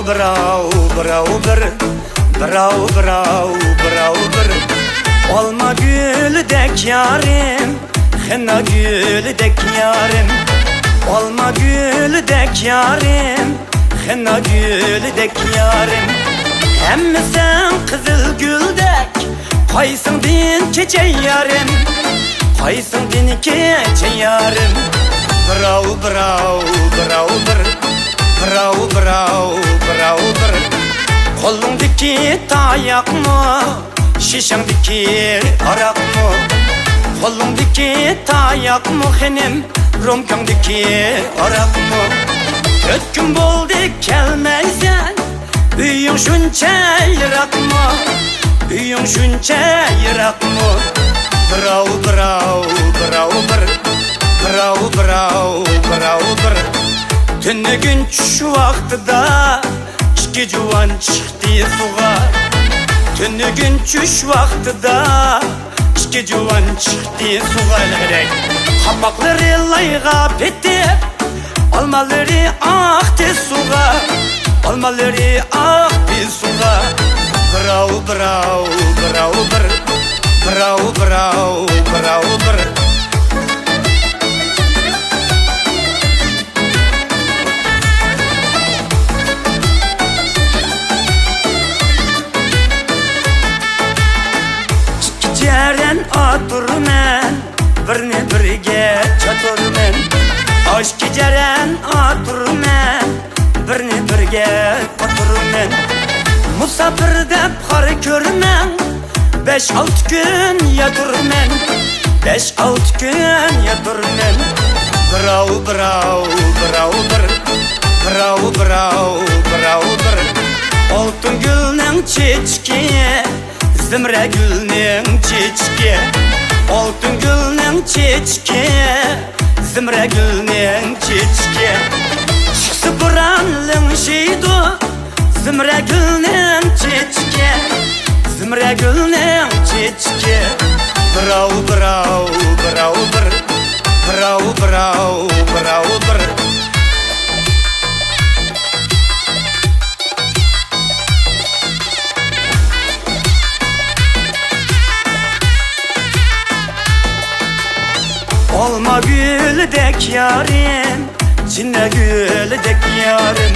brau brau bir, brau brau brau bir. Olma güldek yarim, henna güldek yarim. Olma güldek yarim, henna güldek yarim. Hem sen kızıl güldek, kaysın din keçe yarim. Kaysın din keçe yarim. Brau brau brau bir, brau brau brau bir. Kolundaki tayak mı, şişendeki arak mı? Kolundaki tayak mı henim, romkandaki arak mı? 4 gün boldu kelmeysen, üyün şunça yırak mı? Üyün şunça yırak mı? Brau brau brau bir, brau brau brau bir. Tünügün şu vaxtıda iki juvan çıktı suğa. Tünügün çüş vaxtıda iki juvan çıktı suğa. Kapakları layga petip, almaları aktı suğa. Almaları aktı suğa. Brau brau brau bir, brau brau brau bir. Ceren aturmen, birni birge chaturmen. Aşk ceren aturmen, birni birge aturmen. Musafir dep har körmen, 5-6 gün yaturmen. 5-6 gün yaturmen. Brau brau brau bir, brau brau brau bir. Oltun gülnen çiçki, zimre gülnen çiçki. Oltun gülnen çiçki, zimre gülnen çiçki. Çıksı buranlın şeydu, zimre gülnen çiçki. Zimre gülnen çiçki. Brau brau brau bir, brau brau brau bir. Olma güldek yarim, cinne güldek yarim.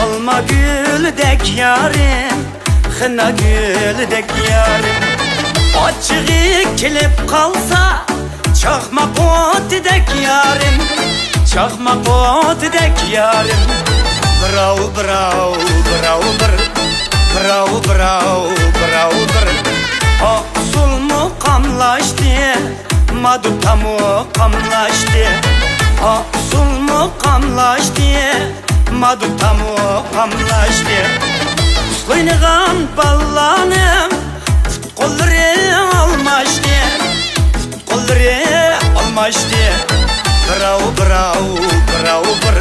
Olma güldek yarim, henna güldek yarim. Açığı kilip kalsa, çakmak otidek yarim. Çakmak otidek yarim. Brau brau brau bir, brau brau brau bir. Aksul mu kamlaştı, madutamı kamlaştı. Aksul mu kamlaştı, madutamı kamlaştı. Uslayınıgan ballanım, kolları almaştı. Kolları almaştı. Brau brau brau bir,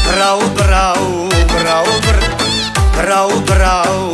brau brau brau bir, brau brau